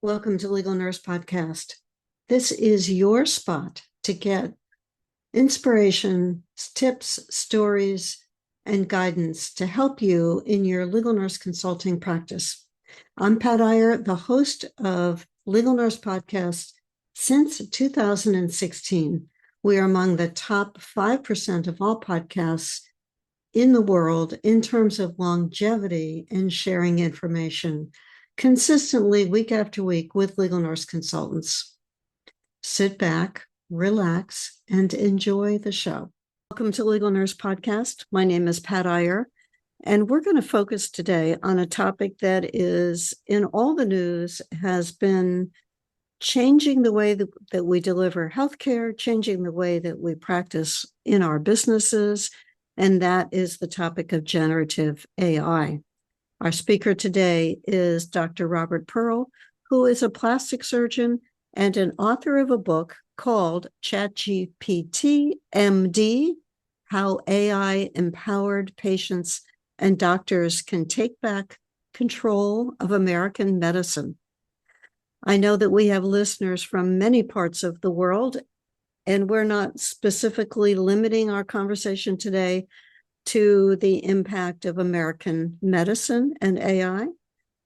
Welcome to Legal Nurse Podcast. This is your spot to get inspiration, tips, stories, and guidance to help you in your legal nurse consulting practice. I'm Pat Iyer, the host of Legal Nurse Podcast since 2016. We are among the top 5% of all podcasts in the world in terms of longevity and sharing information consistently week after week with legal nurse consultants. Sit back, relax, and enjoy the show. Welcome to Legal Nurse Podcast. My name is Pat Iyer, and we're going to focus today on a topic that is in all the news, has been changing the way that we deliver healthcare, changing the way that we practice in our businesses, and that is the topic of generative AI. Our speaker today is Dr. Robert Pearl, who is a plastic surgeon and an author of a book called ChatGPT MD, How AI Empowered Patients and Doctors Can Take Back Control of American Medicine. I know that we have listeners from many parts of the world, and we're not specifically limiting our conversation today to the impact of American medicine and AI.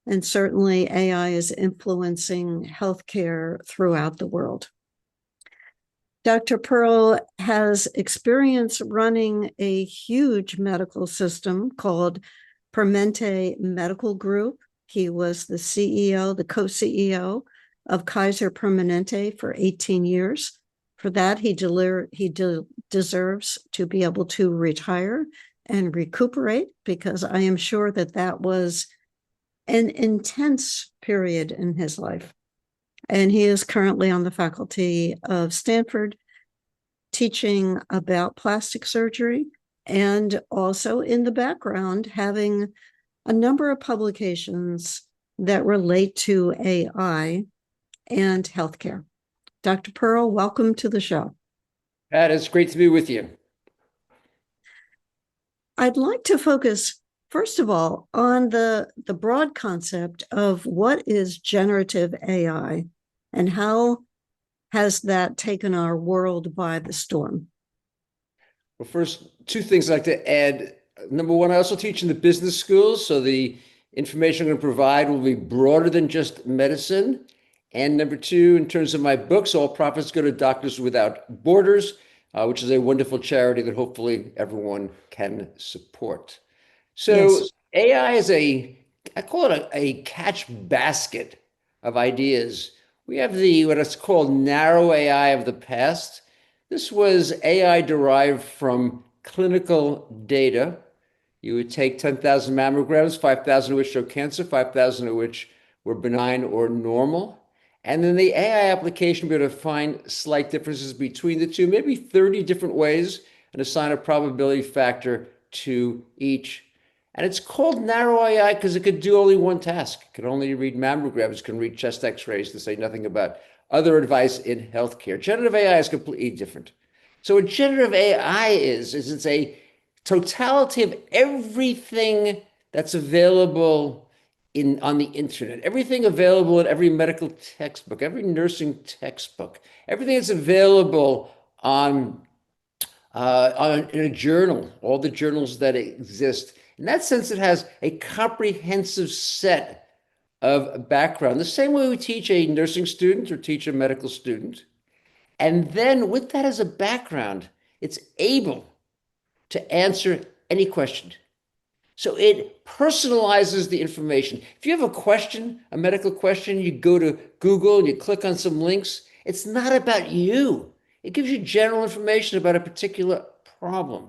And certainly AI is influencing healthcare throughout the world. Dr. Pearl has experience running a huge medical system called Permanente Medical Group. He was the CEO, the co-CEO of Kaiser Permanente for 18 years. For that, he deserves to be able to retire and recuperate, because I am sure that that was an intense period in his life. And he is currently on the faculty of Stanford teaching about plastic surgery, and also in the background having a number of publications that relate to AI and healthcare. Dr. Pearl, welcome to the show. Pat, it's great to be with you. I'd like to focus, first of all, on the broad concept of what is generative AI and how has that taken our world by the storm. Well, first, two things I'd like to add. Number one, I also teach in the business schools, so the information I'm going to provide will be broader than just medicine. And number two, in terms of my books, All Profits Go to Doctors Without Borders, which is a wonderful charity that hopefully everyone can support. So yes. AI is I call it a catch basket of ideas. We have what is called narrow AI of the past. This was AI derived from clinical data. You would take 10,000 mammograms, 5,000 of which show cancer, 5,000 of which were benign or normal. And then the AI application would be able to find slight differences between the two, maybe 30 different ways, and assign a probability factor to each. And it's called narrow AI because it could do only one task. It can only read mammograms, it can read chest x-rays, to say nothing about other advice in healthcare. Generative AI is completely different. So what generative AI is it's a totality of everything that's available on the internet, everything available in every medical textbook, every nursing textbook, everything that's available in a journal, all the journals that exist. In that sense, it has a comprehensive set of background, the same way we teach a nursing student or teach a medical student. And then with that as a background, it's able to answer any question. So it personalizes the information. If you have a question, a medical question, you go to Google and you click on some links. It's not about you. It gives you general information about a particular problem.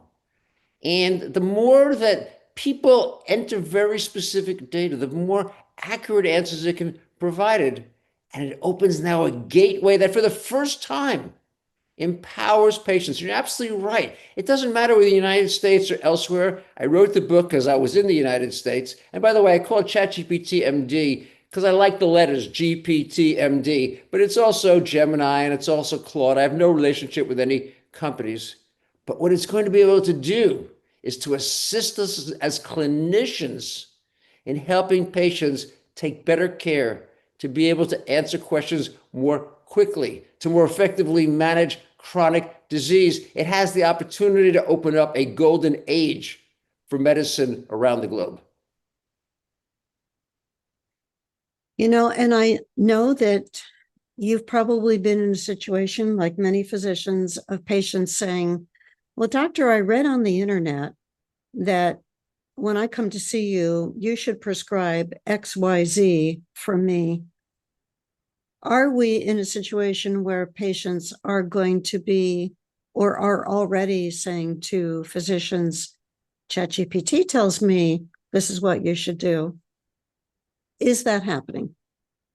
And the more that people enter very specific data, the more accurate answers it can provide. And it opens now a gateway that for the first time empowers patients. You're absolutely right. It doesn't matter whether in the United States or elsewhere. I wrote the book because I was in the United States. And by the way, I call it ChatGPT MD because I like the letters GPT MD, but it's also Gemini and it's also Claude. I have no relationship with any companies. But what it's going to be able to do is to assist us as clinicians in helping patients take better care, to be able to answer questions more quickly, to more effectively manage chronic disease. It has the opportunity to open up a golden age for medicine around the globe. And I know that you've probably been in a situation, like many physicians, of patients saying, well, doctor, I read on the internet that when I come to see you, you should prescribe XYZ for me. Are we in a situation where patients are going to be or are already saying to physicians, ChatGPT tells me this is what you should do? Is that happening?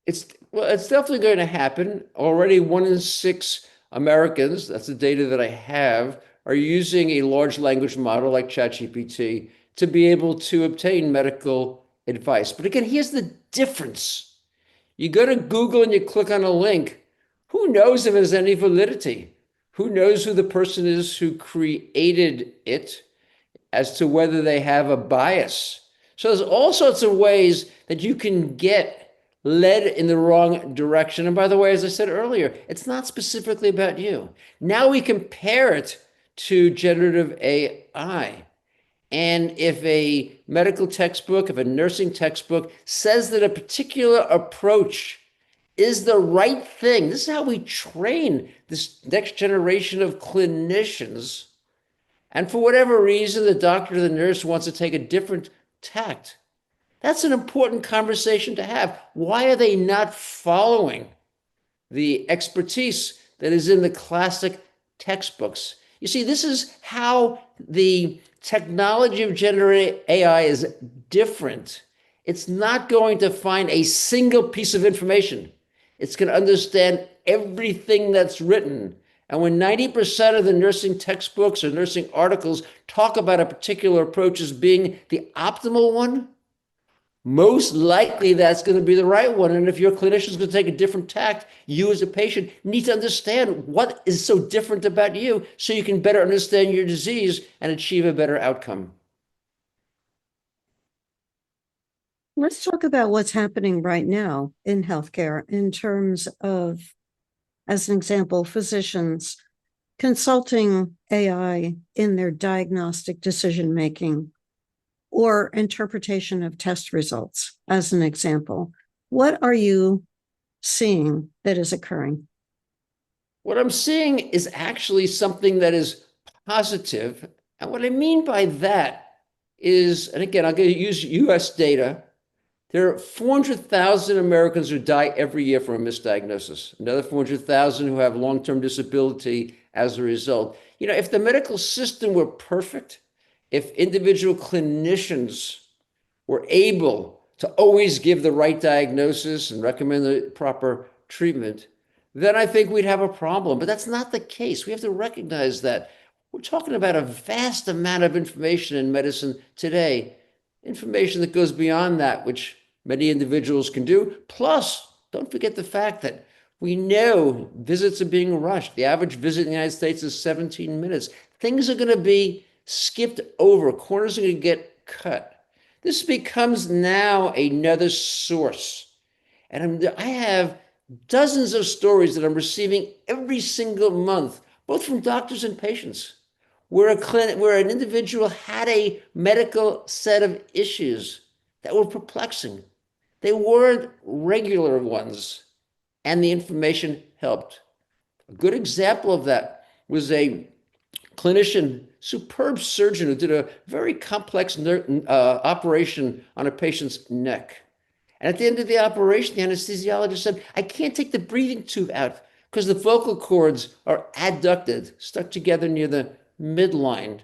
It's definitely going to happen. Already 1 in 6 Americans, that's the data that I have, are using a large language model like ChatGPT to be able to obtain medical advice. But again, here's the difference. You go to Google and you click on a link. Who knows if it has any validity? Who knows who the person is who created it as to whether they have a bias? So there's all sorts of ways that you can get led in the wrong direction. And by the way, as I said earlier, it's not specifically about you. Now we compare it to generative AI. And if a medical textbook, if a nursing textbook says that a particular approach is the right thing, this is how we train this next generation of clinicians. And for whatever reason, the doctor or the nurse wants to take a different tact. That's an important conversation to have. Why are they not following the expertise that is in the classic textbooks? You see, this is how the technology of generative AI is different. It's not going to find a single piece of information. It's going to understand everything that's written. And when 90% of the nursing textbooks or nursing articles talk about a particular approach as being the optimal one, most likely that's going to be the right one. And if your clinician is going to take a different tact, you as a patient need to understand what is so different about you so you can better understand your disease and achieve a better outcome. Let's talk about what's happening right now in healthcare in terms of, as an example, physicians consulting AI in their diagnostic decision-making or interpretation of test results, as an example. What are you seeing that is occurring? What I'm seeing is actually something that is positive. And what I mean by that is, and again, I'm going to use US data. There are 400,000 Americans who die every year from a misdiagnosis, another 400,000 who have long-term disability as a result. If the medical system were perfect, if individual clinicians were able to always give the right diagnosis and recommend the proper treatment, then I think we'd have a problem. But that's not the case. We have to recognize that. We're talking about a vast amount of information in medicine today, information that goes beyond that, which many individuals can do. Plus, don't forget the fact that we know visits are being rushed. The average visit in the United States is 17 minutes. Things are going to be skipped over. Corners are going to get cut. This becomes now another source. And I have dozens of stories that I'm receiving every single month, both from doctors and patients, where an individual had a medical set of issues that were perplexing. They weren't regular ones, and the information helped. A good example of that was a clinician, superb surgeon who did a very complex operation on a patient's neck. And at the end of the operation, the anesthesiologist said, I can't take the breathing tube out because the vocal cords are adducted, stuck together near the midline.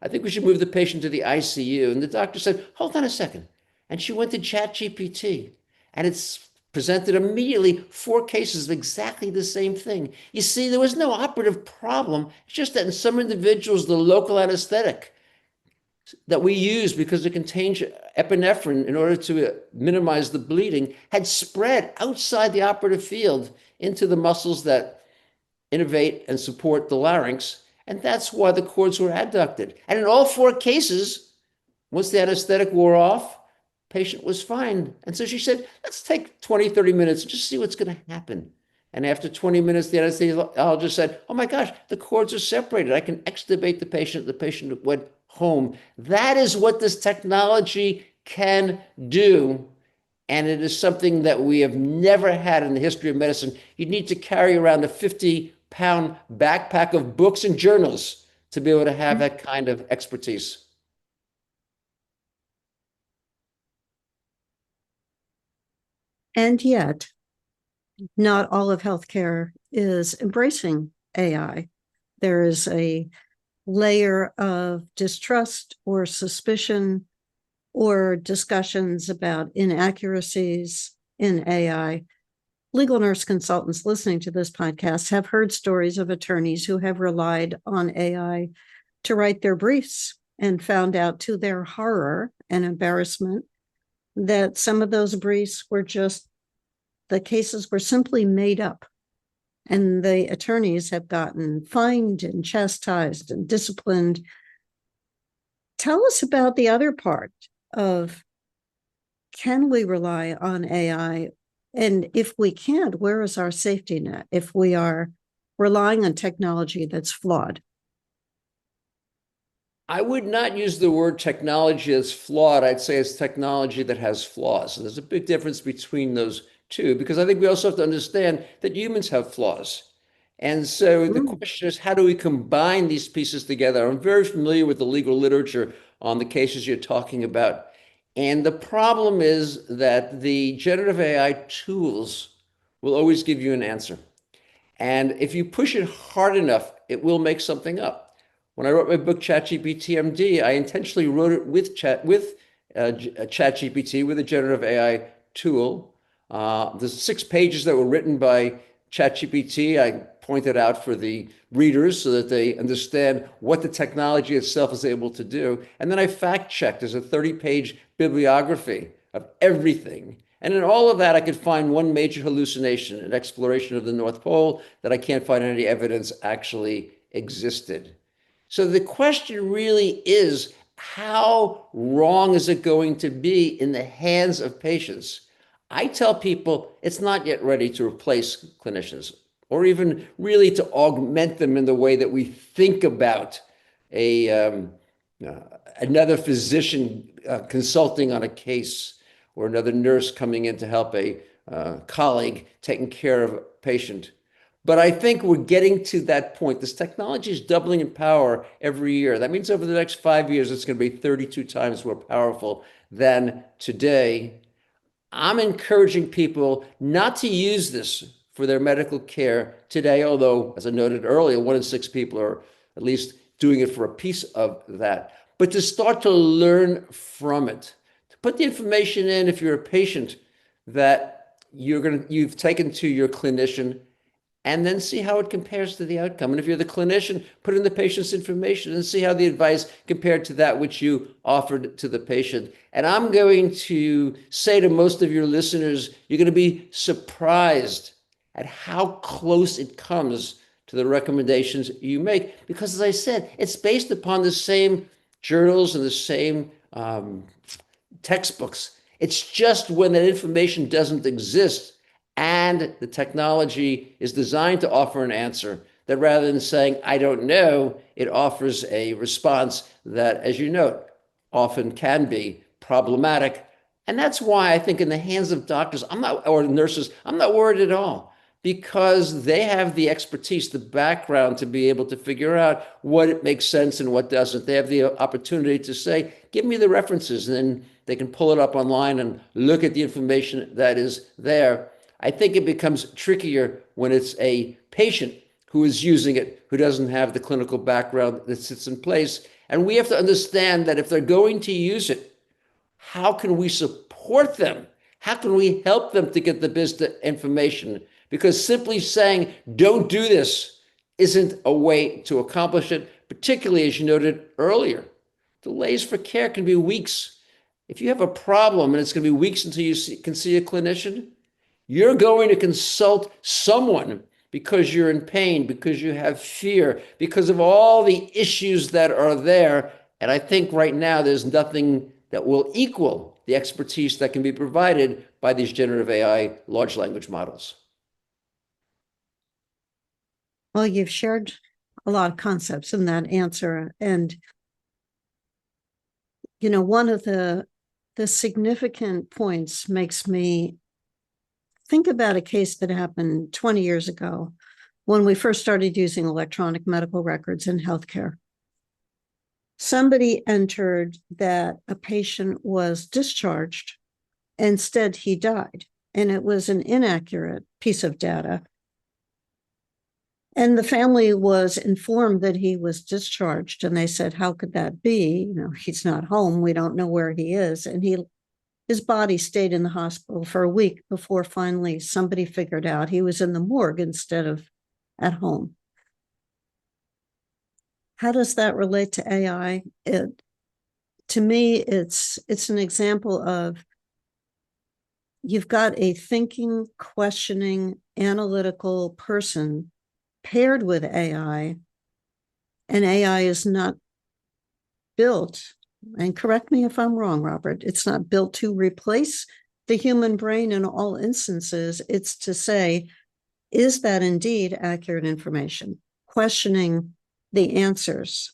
I think we should move the patient to the ICU. And the doctor said, hold on a second. And she went to ChatGPT, and it's presented immediately 4 cases of exactly the same thing. You see, there was no operative problem. It's just that in some individuals, the local anesthetic that we use because it contains epinephrine in order to minimize the bleeding had spread outside the operative field into the muscles that innervate and support the larynx. And that's why the cords were adducted. And in all 4 cases, once the anesthetic wore off, Patient was fine. And so she said, let's take 20, 30 minutes and just see what's going to happen. And after 20 minutes, the anesthesiologist said, oh my gosh, the cords are separated. I can extubate the patient. The patient went home. That is what this technology can do. And it is something that we have never had in the history of medicine. You need to carry around a 50-pound backpack of books and journals to be able to have that kind of expertise. And yet, not all of healthcare is embracing AI. There is a layer of distrust or suspicion or discussions about inaccuracies in AI. Legal nurse consultants listening to this podcast have heard stories of attorneys who have relied on AI to write their briefs and found out to their horror and embarrassment that some of those briefs were just, the cases were simply made up. And the attorneys have gotten fined and chastised and disciplined. Tell us about the other part of, can we rely on AI? And if we can't, where is our safety net if we are relying on technology that's flawed? I would not use the word technology as flawed. I'd say it's technology that has flaws. And there's a big difference between those two, because I think we also have to understand that humans have flaws. And so the question is, how do we combine these pieces together? I'm very familiar with the legal literature on the cases you're talking about. And the problem is that the generative AI tools will always give you an answer. And if you push it hard enough, it will make something up. When I wrote my book, ChatGPT MD, I intentionally wrote it with ChatGPT, with a generative AI tool. There's 6 pages that were written by ChatGPT. I pointed out for the readers so that they understand what the technology itself is able to do. And then I fact checked. There's a 30-page bibliography of everything. And in all of that, I could find one major hallucination, an exploration of the North Pole that I can't find any evidence actually existed. So the question really is, how wrong is it going to be in the hands of patients? I tell people it's not yet ready to replace clinicians or even really to augment them in the way that we think about another physician consulting on a case, or another nurse coming in to help a colleague taking care of a patient. But I think we're getting to that point. This technology is doubling in power every year. That means over the next 5 years, it's going to be 32 times more powerful than today. I'm encouraging people not to use this for their medical care today, although, as I noted earlier, 1 in 6 people are at least doing it for a piece of that, but to start to learn from it, to put the information in, if you're a patient, that you've taken to your clinician, and then see how it compares to the outcome. And if you're the clinician, put in the patient's information and see how the advice compared to that which you offered to the patient. And I'm going to say to most of your listeners, you're going to be surprised at how close it comes to the recommendations you make. Because as I said, it's based upon the same journals and the same textbooks. It's just when that information doesn't exist and the technology is designed to offer an answer, that rather than saying, I don't know, it offers a response that, as you note, often can be problematic. And that's why I think in the hands of doctors, or nurses, I'm not worried at all, because they have the expertise, the background to be able to figure out what makes sense and what doesn't. They have the opportunity to say, give me the references, and then they can pull it up online and look at the information that is there. I think it becomes trickier when it's a patient who is using it, who doesn't have the clinical background that sits in place. And we have to understand that if they're going to use it, how can we support them? How can we help them to get the best information? Because simply saying, don't do this, isn't a way to accomplish it, particularly as you noted earlier. Delays for care can be weeks. If you have a problem and it's going to be weeks until you can see a clinician, you're going to consult someone because you're in pain, because you have fear, because of all the issues that are there. And I think right now there's nothing that will equal the expertise that can be provided by these generative AI large language models. Well, you've shared a lot of concepts in that answer. And, one of the significant points makes me think about a case that happened 20 years ago when we first started using electronic medical records in healthcare. Somebody entered that a patient was discharged. Instead, he died. And it was an inaccurate piece of data. And the family was informed that he was discharged. And they said, how could that be? He's not home. We don't know where he is. And his body stayed in the hospital for a week before finally somebody figured out he was in the morgue instead of at home. How does that relate to AI? To me, it's an example of you've got a thinking, questioning, analytical person paired with AI, and AI is not built, and correct me if I'm wrong, Robert, it's not built to replace the human brain in all instances. It's to say, is that indeed accurate information? Questioning the answers.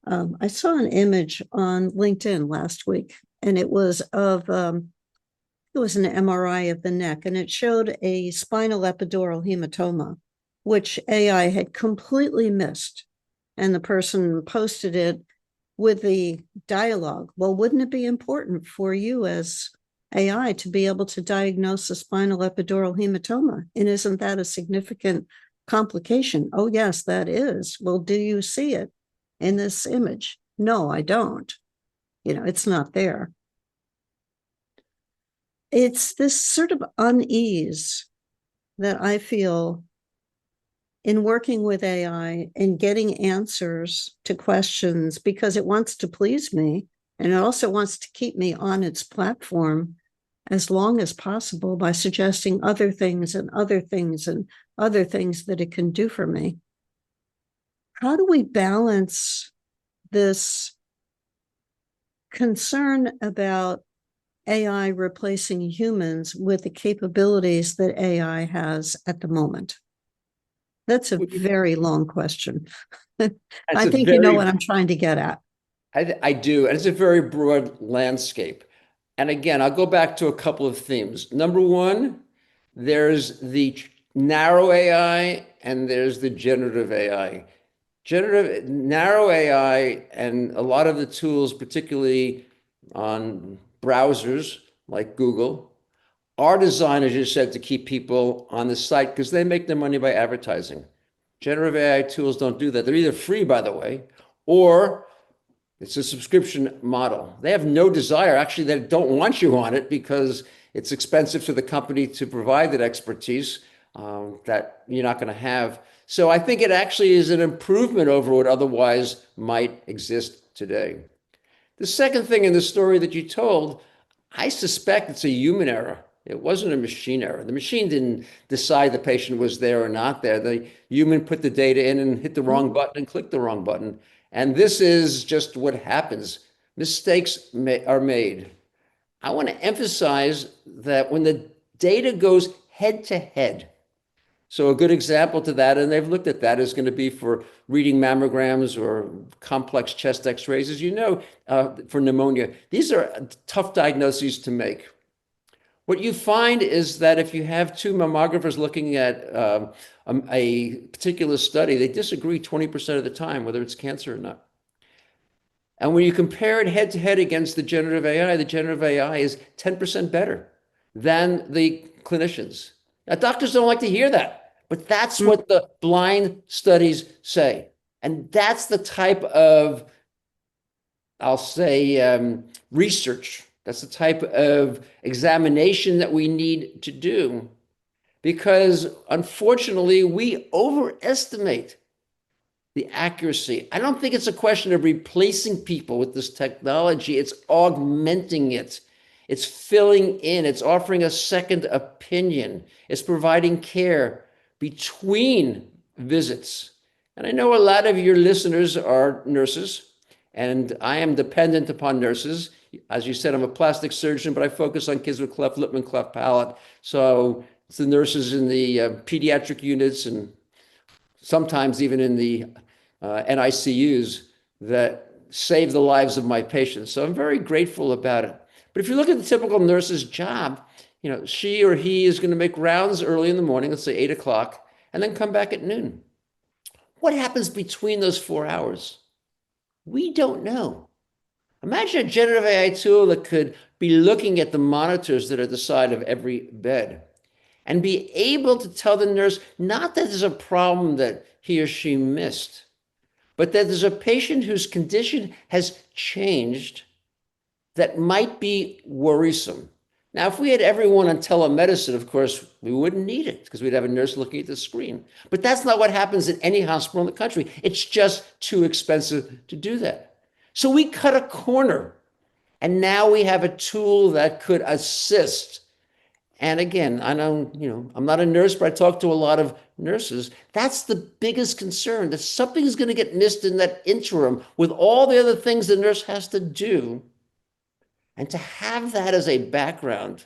I saw an image on LinkedIn last week, and it was of it was an MRI of the neck, and it showed a spinal epidural hematoma, which AI had completely missed. And the person posted it with the dialogue. Well, wouldn't it be important for you as AI to be able to diagnose a spinal epidural hematoma? And isn't that a significant complication? Oh, yes, that is. Well, do you see it in this image? No, I don't. It's not there. It's this sort of unease that I feel in working with AI and getting answers to questions because it wants to please me, and it also wants to keep me on its platform as long as possible by suggesting other things and other things and other things that it can do for me. How do we balance this concern about AI replacing humans with the capabilities that AI has at the moment? That's a very long question. I think you know what I'm trying to get at. I do. And it's a very broad landscape. And again, I'll go back to a couple of themes. Number one, there's the narrow AI and there's the generative AI. Narrow AI and a lot of the tools, particularly on browsers like Google, are designed, as you said, to keep people on the site because they make their money by advertising. Generative AI tools don't do that. They're either free, by the way, or it's a subscription model. They have no desire. Actually, they don't want you on it because it's expensive for the company to provide that expertise that you're not going to have. So I think it actually is an improvement over what otherwise might exist today. The second thing in the story that you told, I suspect it's a human error. It wasn't a machine error. The machine didn't decide the patient was there or not there. The human put the data in and hit the wrong button and clicked the wrong button. And this is just what happens. Mistakes are made. I want to emphasize that when the data goes head to head, so a good example to that, and they've looked at that, is going to be for reading mammograms or complex chest x-rays, as you know, for pneumonia. These are tough diagnoses to make. What you find is that if you have two mammographers looking at a particular study, they disagree 20% of the time, whether it's cancer or not. And when you compare it head to head against the generative AI is 10% better than the clinicians. Now, doctors don't like to hear that, but that's what the blind studies say. And that's the type of, I'll say, research. That's the type of examination that we need to do, because unfortunately, we overestimate the accuracy. I don't think it's a question of replacing people with this technology. It's augmenting it. It's filling in. It's offering a second opinion. It's providing care between visits. And I know a lot of your listeners are nurses, and I am dependent upon nurses. as you said, I'm a plastic surgeon, but I focus on kids with cleft lip and cleft palate. So it's the nurses in the pediatric units and sometimes even in the NICUs that save the lives of my patients. So I'm very grateful about it. But if you look at the typical nurse's job, she or he is going to make rounds early in the morning, let's say 8 o'clock, and then come back at noon. What happens between those 4 hours? We don't know. Imagine a generative AI tool that could be looking at the monitors that are at the side of every bed and be able to tell the nurse not that there's a problem that he or she missed, but that there's a patient whose condition has changed that might be worrisome. Now, if we had everyone on telemedicine, of course, we wouldn't need it because we'd have a nurse looking at the screen. But that's not what happens in any hospital in the country. It's just too expensive to do that. So we cut a corner, and now we have a tool that could assist. And again, I know, I'm not a nurse, but I talk to a lot of nurses. That's the biggest concern, that something is going to get missed in that interim with all the other things the nurse has to do. And to have that as a background,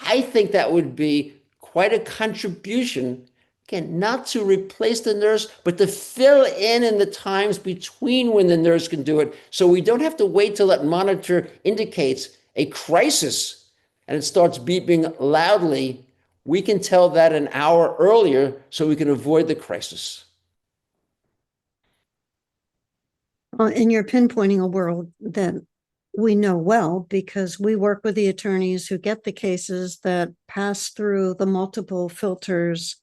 I think that would be quite a contribution, again, not to replace the nurse, but to fill in the times between when the nurse can do it. So we don't have to wait till that monitor indicates a crisis and it starts beeping loudly. We can tell that an hour earlier so we can avoid the crisis. And you're pinpointing a world that we know well because we work with the attorneys who get the cases that pass through the multiple filters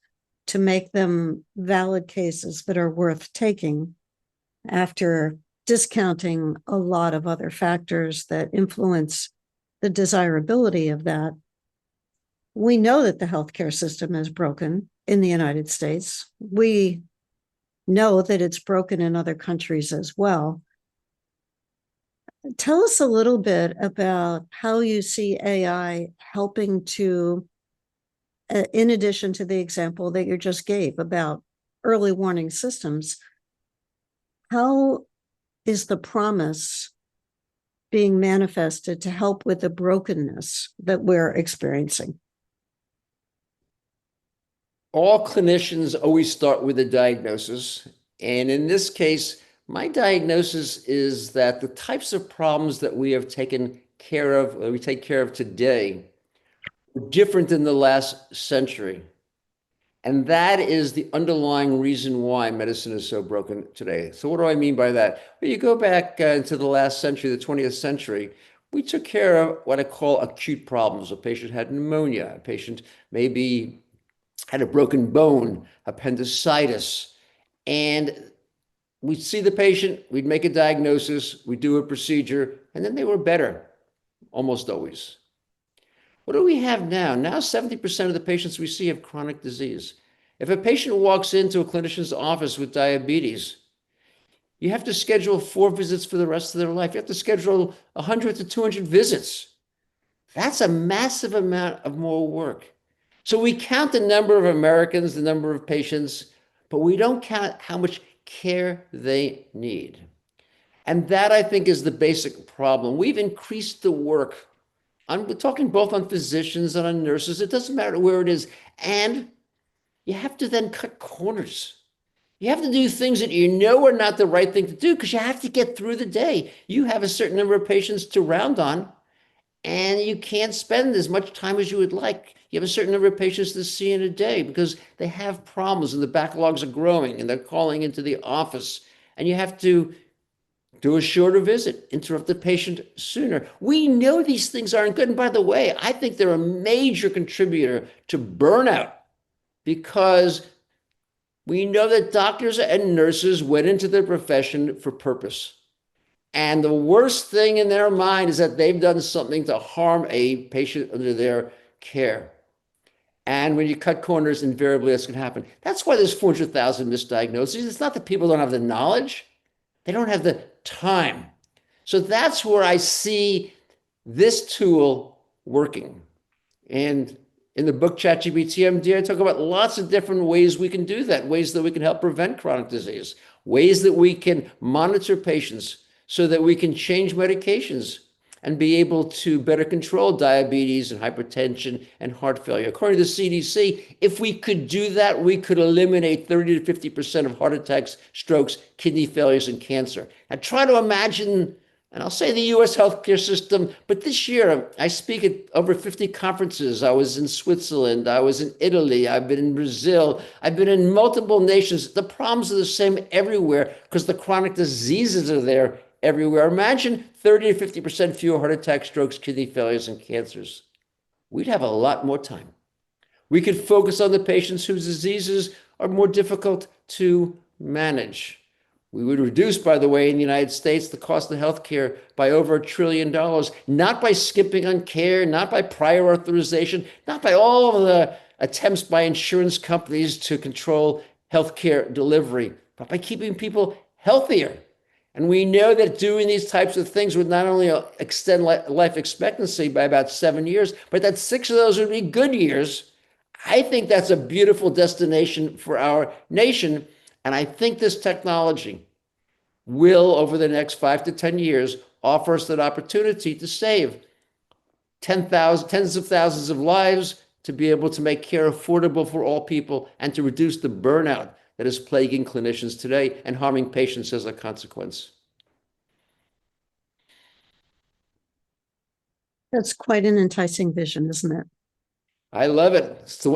to make them valid cases that are worth taking after discounting a lot of other factors that influence the desirability of that. We know that the healthcare system is broken in the United States. We know that it's broken in other countries as well. Tell us a little bit about how you see AI helping to, in addition to the example that you just gave about early warning systems, how is the promise being manifested to help with the brokenness that we're experiencing? All clinicians always start with a diagnosis. And in this case, my diagnosis is that the types of problems that we have taken care of, or we take care of today, are different than the last century. And that is the underlying reason why medicine is so broken today. So what do I mean by that? Well, you go back into the last century, the 20th century, we took care of what I call acute problems. A patient had pneumonia, a patient maybe had a broken bone, appendicitis, and we'd see the patient, we'd make a diagnosis, we'd do a procedure, and then they were better, almost always. What do we have now? Now 70% of the patients we see have chronic disease. If a patient walks into a clinician's office with diabetes, you have to schedule 4 visits for the rest of their life. You have to schedule 100 to 200 visits. That's a massive amount of more work. So we count the number of Americans, the number of patients, but we don't count how much care they need. And that, I think, is the basic problem. We've increased the work. We're talking both on physicians and on nurses. It doesn't matter where it is. And you have to then cut corners. You have to do things that you know are not the right thing to do because you have to get through the day. You have a certain number of patients to round on, and you can't spend as much time as you would like. You have a certain number of patients to see in a day because they have problems and the backlogs are growing and they're calling into the office. And you have to do a shorter visit, interrupt the patient sooner. We know these things aren't good. And by the way, I think they're a major contributor to burnout because we know that doctors and nurses went into their profession for purpose. And the worst thing in their mind is that they've done something to harm a patient under their care. And when you cut corners, invariably that's going to happen. That's why there's 400,000 misdiagnoses. It's not that people don't have the knowledge. They don't have the time. So that's where I see this tool working. And in the book ChatGPT MD, I talk about lots of different ways we can do that, ways that we can help prevent chronic disease, ways that we can monitor patients so that we can change medications. and be able to better control diabetes and hypertension and heart failure. According to the CDC, if we could do that, we could eliminate 30 to 50% of heart attacks, strokes, kidney failures, and cancer. Now try to imagine, and I'll say the US healthcare system, but this year I speak at over 50 conferences. I was in Switzerland, I was in Italy, I've been in Brazil, I've been in multiple nations. The problems are the same everywhere because the chronic diseases are there everywhere. Imagine 30 to 50% fewer heart attacks, strokes, kidney failures, and cancers. We'd have a lot more time. We could focus on the patients whose diseases are more difficult to manage. We would reduce, by the way, in the United States, the cost of healthcare by over $1 trillion, not by skipping on care, not by prior authorization, not by all of the attempts by insurance companies to control healthcare delivery, but by keeping people healthier. And we know that doing these types of things would not only extend life expectancy by about 7 years, but that 6 of those would be good years. I think that's a beautiful destination for our nation. And I think this technology will, over the next 5 to 10 years, offer us that opportunity to save tens of thousands of lives, to be able to make care affordable for all people, and to reduce the burnout that is plaguing clinicians today and harming patients as a consequence. That's quite an enticing vision, isn't it? I love it.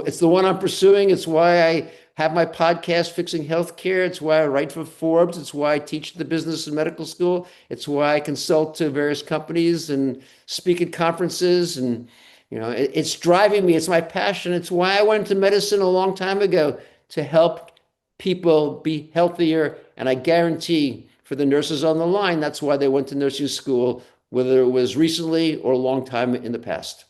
It's the one I'm pursuing. It's why I have my podcast, Fixing Healthcare. It's why I write for Forbes. It's why I teach the business and medical school. It's why I consult to various companies and speak at conferences. And, it's driving me. It's my passion. It's why I went into medicine a long time ago, to help people be healthier. And I guarantee for the nurses on the line, that's why they went to nursing school, whether it was recently or a long time in the past.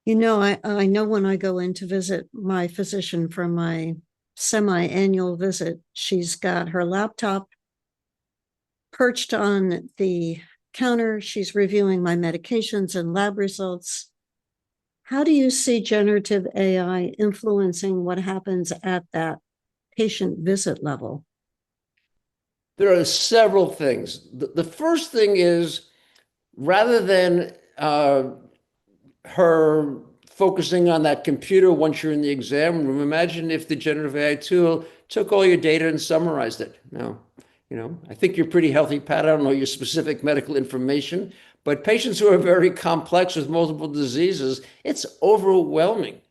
I know when I go in to visit my physician for my semi-annual visit, she's got her laptop perched on the counter. She's reviewing my medications and lab results. How do you see generative AI influencing what happens at that patient visit level? There are several things. The first thing is, rather than her focusing on that computer once you're in the exam room, imagine if the generative AI tool took all your data and summarized it. Now, I think you're pretty healthy, Pat. I don't know your specific medical information, but patients who are very complex with multiple diseases, it's overwhelming.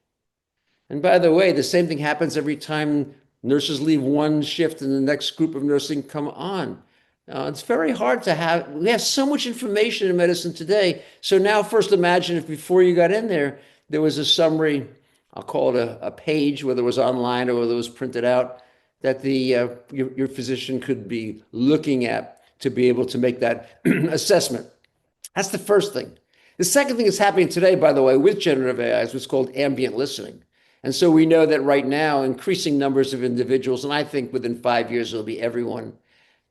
And by the way, the same thing happens every time nurses leave one shift and the next group of nursing come on. It's very hard to we have so much information in medicine today. So now first imagine if before you got in there, there was a summary, I'll call it a page, whether it was online or whether it was printed out, that your physician could be looking at to be able to make that assessment. That's the first thing. The second thing that's happening today, by the way, with generative AI is what's called ambient listening. And so we know that right now, increasing numbers of individuals, and I think within 5 years, it'll be everyone,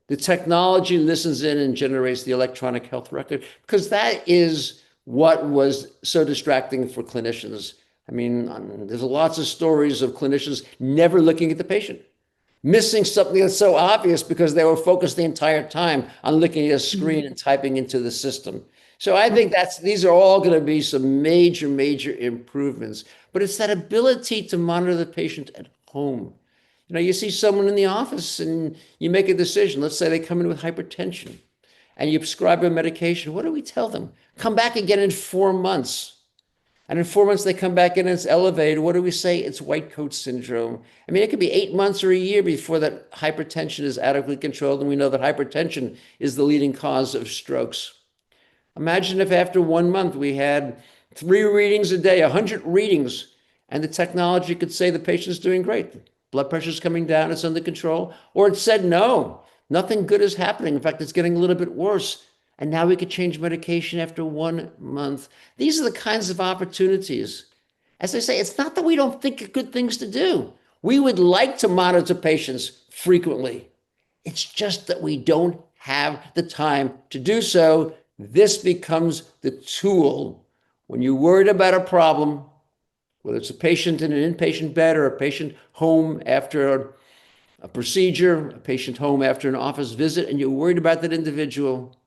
the technology listens in and generates the electronic health record, because that is what was so distracting for clinicians. I mean, there's lots of stories of clinicians never looking at the patient, missing something that's so obvious because they were focused the entire time on looking at a screen and typing into the system. So I think these are all going to be some major, major improvements. But it's that ability to monitor the patient at home. You see someone in the office and you make a decision. Let's say they come in with hypertension and you prescribe a medication. What do we tell them? Come back again in 4 months. And in 4 months, they come back in and it's elevated. What do we say? It's white coat syndrome. I mean, it could be 8 months or a year before that hypertension is adequately controlled. And we know that hypertension is the leading cause of strokes. Imagine if after 1 month we had 3 readings a day, 100 readings, and the technology could say the patient's doing great. Blood pressure's coming down, it's under control. Or it said, no, nothing good is happening. In fact, it's getting a little bit worse. And now we could change medication after 1 month. These are the kinds of opportunities. As I say, it's not that we don't think of good things to do. We would like to monitor patients frequently. It's just that we don't have the time to do so. This becomes the tool. When you're worried about a problem, whether it's a patient in an inpatient bed or a patient home after a procedure, a patient home after an office visit, and you're worried about that individual,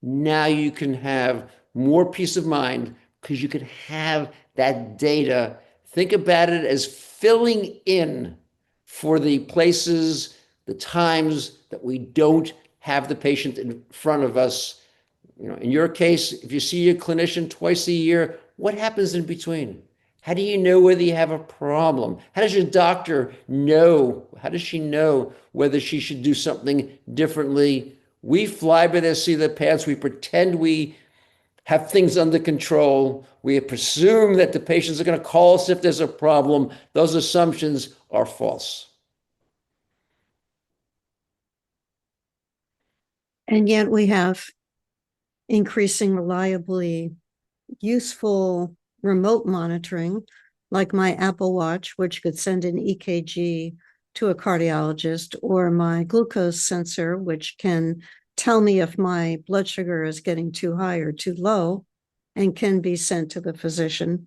now you can have more peace of mind because you can have that data. Think about it as filling in for the places, the times that we don't have the patient in front of us. In your case, if you see your clinician twice a year, what happens in between? How do you know whether you have a problem? How does your doctor know? How does she know whether she should do something differently? We fly by the seat of the pants. We pretend we have things under control. We presume that the patients are going to call us if there's a problem. Those assumptions are false. And yet we have increasing reliably useful remote monitoring, like my Apple Watch, which could send an EKG to a cardiologist, or my glucose sensor, which can tell me if my blood sugar is getting too high or too low and can be sent to the physician.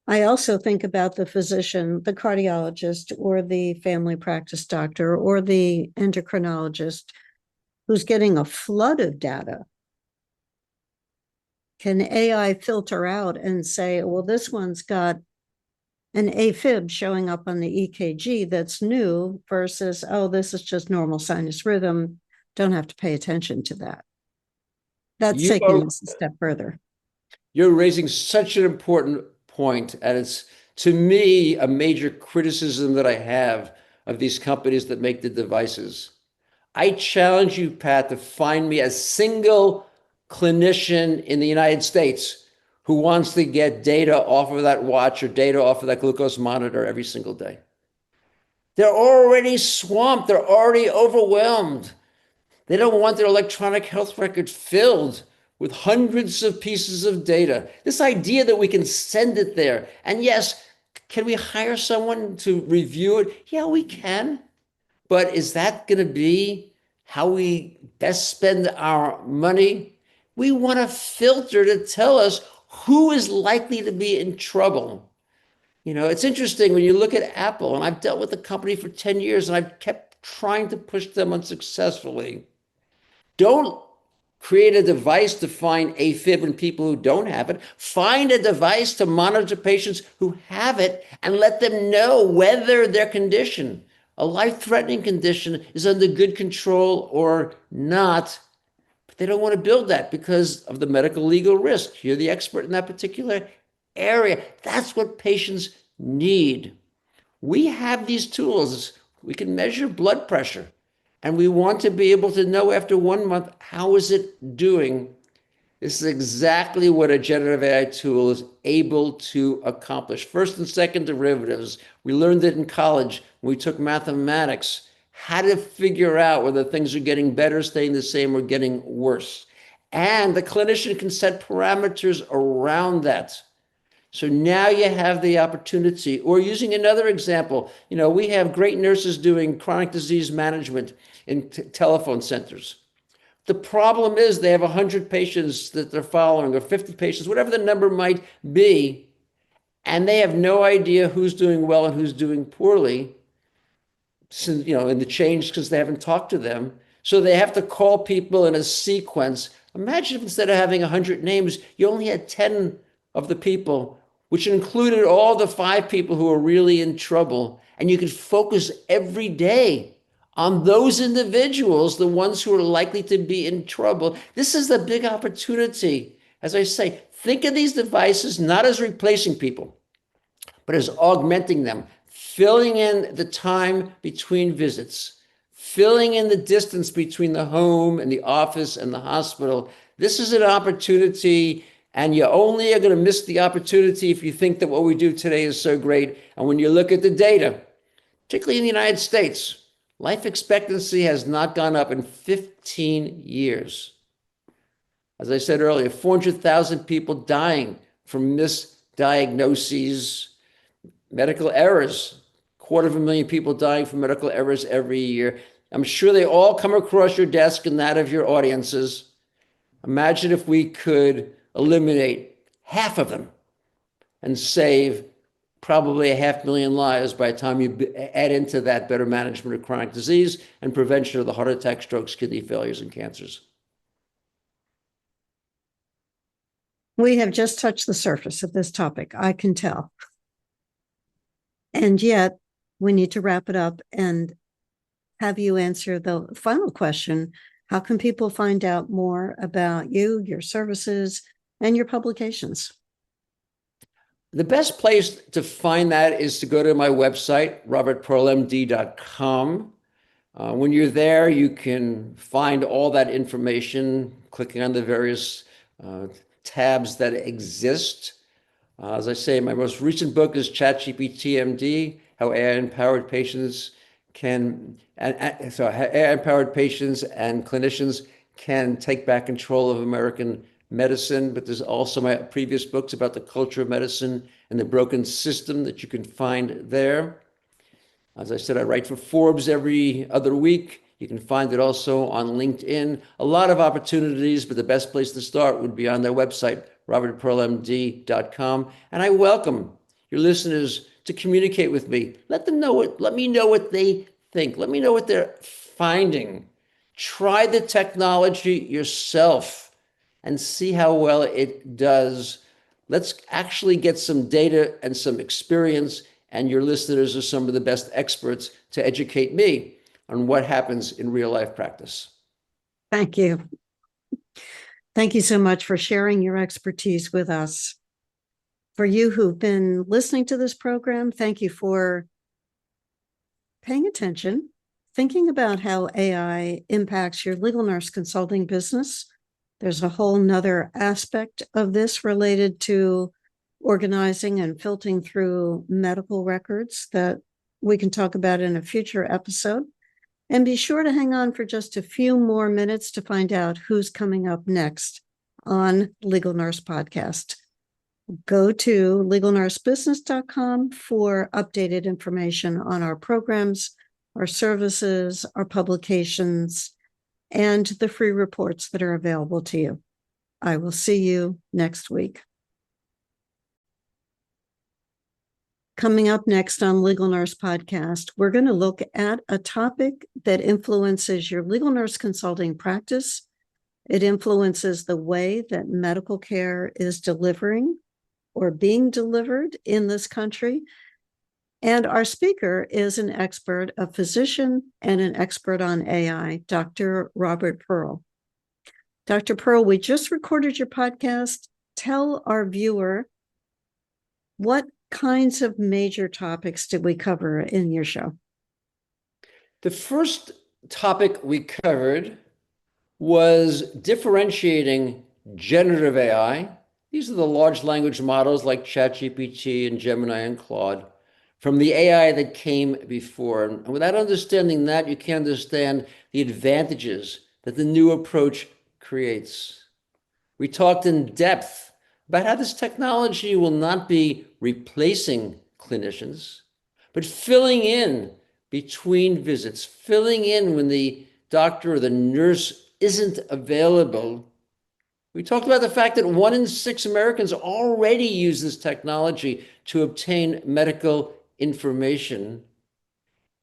I also think about the physician, the cardiologist, or the family practice doctor, or the endocrinologist who's getting a flood of data. Can AI filter out and say, well, this one's got an AFib showing up on the EKG that's new versus, oh, this is just normal sinus rhythm. Don't have to pay attention to that. That's taking us a step further. You're raising such an important point, and it's, to me, a major criticism that I have of these companies that make the devices. I challenge you, Pat, to find me a single clinician in the United States who wants to get data off of that watch or data off of that glucose monitor every single day. They're already swamped. They're already overwhelmed. They don't want their electronic health record filled with hundreds of pieces of data. This idea that we can send it there. And yes, can we hire someone to review it? Yeah, we can. But is that going to be how we best spend our money? We want a filter to tell us who is likely to be in trouble. It's interesting when you look at Apple, and I've dealt with the company for 10 years, and I've kept trying to push them unsuccessfully. Don't create a device to find AFib in people who don't have it. Find a device to monitor patients who have it and let them know whether their condition, a life-threatening condition, is under good control or not. But they don't want to build that because of the medical legal risk. You're the expert in that particular area. That's what patients need. We have these tools. We can measure blood pressure. And we want to be able to know after 1 month, how is it doing? This is exactly what a generative AI tool is able to accomplish. First and second derivatives. We learned it in college when we took mathematics, how to figure out whether things are getting better, staying the same, or getting worse. And the clinician can set parameters around that. So now you have the opportunity, or using another example, we have great nurses doing chronic disease management in telephone centers. The problem is they have 100 patients that they're following, or 50 patients, whatever the number might be, and they have no idea who's doing well and who's doing poorly, since, in the change, because they haven't talked to them. So they have to call people in a sequence. Imagine if instead of having 100 names, you only had 10 of the people, which included all the 5 people who are really in trouble. And you could focus every day on those individuals, the ones who are likely to be in trouble. This is the big opportunity. As I say, think of these devices not as replacing people, but as augmenting them, filling in the time between visits, filling in the distance between the home and the office and the hospital. This is an opportunity. And you only are going to miss the opportunity if you think that what we do today is so great. And when you look at the data, particularly in the United States, life expectancy has not gone up in 15 years. As I said earlier, 400,000 people dying from misdiagnoses, medical errors, 250,000 people dying from medical errors every year. I'm sure they all come across your desk and that of your audiences. Imagine if we could eliminate half of them and save probably 500,000 lives by the time you add into that better management of chronic disease and prevention of the heart attack, strokes, kidney failures, and cancers. We have just touched the surface of this topic, I can tell. And yet, we need to wrap it up and have you answer the final question. How can people find out more about you, your services, and your publications? The best place to find that is to go to my website, robertpearlmd.com. When you're there, you can find all that information, clicking on the various tabs that exist. As I say, my most recent book is ChatGPT MD, How AI-empowered patients can, AI-empowered patients and clinicians can take back control of American medicine. But there's also my previous books about the culture of medicine and the broken system that you can find there. As I said, I write for Forbes every other week. You can find it also on LinkedIn. A lot of opportunities, but the best place to start would be on their website, robertpearlmd.com. And I welcome your listeners to communicate with me. Let me know what they think. Let me know what they're finding. Try the technology yourself and see how well it does. Let's actually get some data and some experience, and your listeners are some of the best experts to educate me on what happens in real life practice. Thank you. Thank you so much for sharing your expertise with us. For you who've been listening to this program, thank you for paying attention, thinking about how AI impacts your legal nurse consulting business. There's a whole nother aspect of this related to organizing and filtering through medical records that we can talk about in a future episode. And be sure to hang on for just a few more minutes to find out who's coming up next on Legal Nurse Podcast. Go to legalnursebusiness.com for updated information on our programs, our services, our publications, and the free reports that are available to you. I will see you next week. Coming up next on Legal Nurse Podcast, we're going to look at a topic that influences your legal nurse consulting practice. It influences the way that medical care is delivering or being delivered in this country. And our speaker is an expert, a physician, and an expert on AI, Dr. Robert Pearl. Dr. Pearl, we just recorded your podcast. Tell our viewer what kinds of major topics did we cover in your show? The first topic we covered was differentiating generative AI. These are the large language models like ChatGPT and Gemini and Claude from the AI that came before. And without understanding that, you can't understand the advantages that the new approach creates. We talked in depth about how this technology will not be replacing clinicians, but filling in between visits, filling in when the doctor or the nurse isn't available. We talked about the fact that 1 in 6 Americans already use this technology to obtain medical information,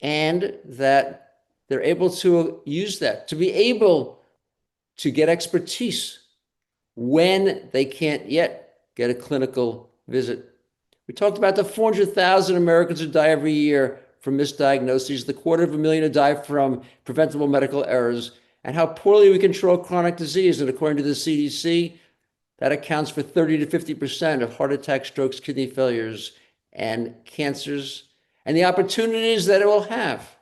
and that they're able to use that to be able to get expertise when they can't yet get a clinical visit. We talked about the 400,000 Americans who die every year from misdiagnoses, the 250,000 who die from preventable medical errors, and how poorly we control chronic disease. And according to the CDC, that accounts for 30 to 50% of heart attacks, strokes, kidney failures, and cancers, and the opportunities that it will have,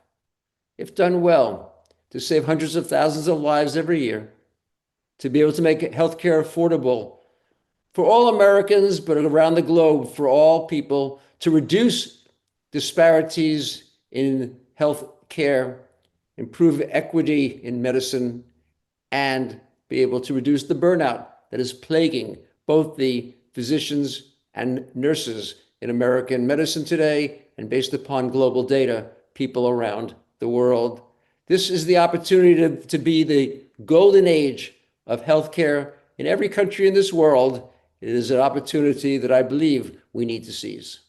if done well, to save hundreds of thousands of lives every year, to be able to make healthcare affordable for all Americans, but around the globe, for all people, to reduce disparities in health care, improve equity in medicine, and be able to reduce the burnout that is plaguing both the physicians and nurses in American medicine today, and based upon global data, people around the world. This is the opportunity to be the golden age of healthcare in every country in this world. It is an opportunity that I believe we need to seize.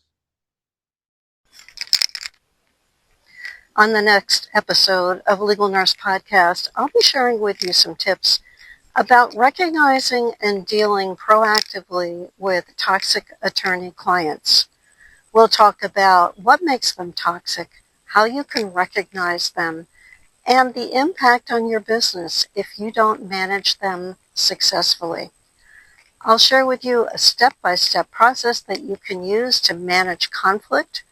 On the next episode of Legal Nurse Podcast, I'll be sharing with you some tips about recognizing and dealing proactively with toxic attorney clients. We'll talk about what makes them toxic, how you can recognize them, and the impact on your business if you don't manage them successfully. I'll share with you a step-by-step process that you can use to manage conflict,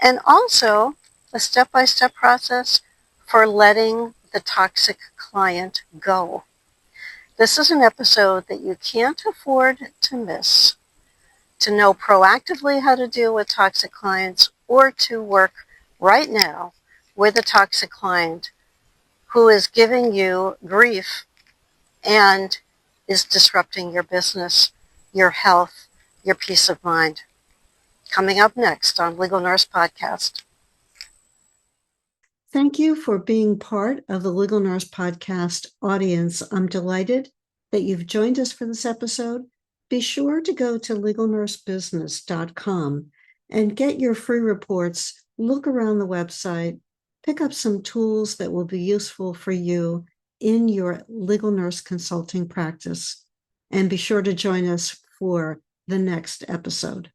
and also a step-by-step process for letting the toxic client go. This is an episode that you can't afford to miss. To know proactively how to deal with toxic clients or to work right now with a toxic client who is giving you grief and is disrupting your business, your health, your peace of mind. Coming up next on Legal Nurse Podcast. Thank you for being part of the Legal Nurse Podcast audience. I'm delighted that you've joined us for this episode. Be sure to go to legalnursebusiness.com and get your free reports, look around the website, pick up some tools that will be useful for you in your legal nurse consulting practice. And be sure to join us for the next episode.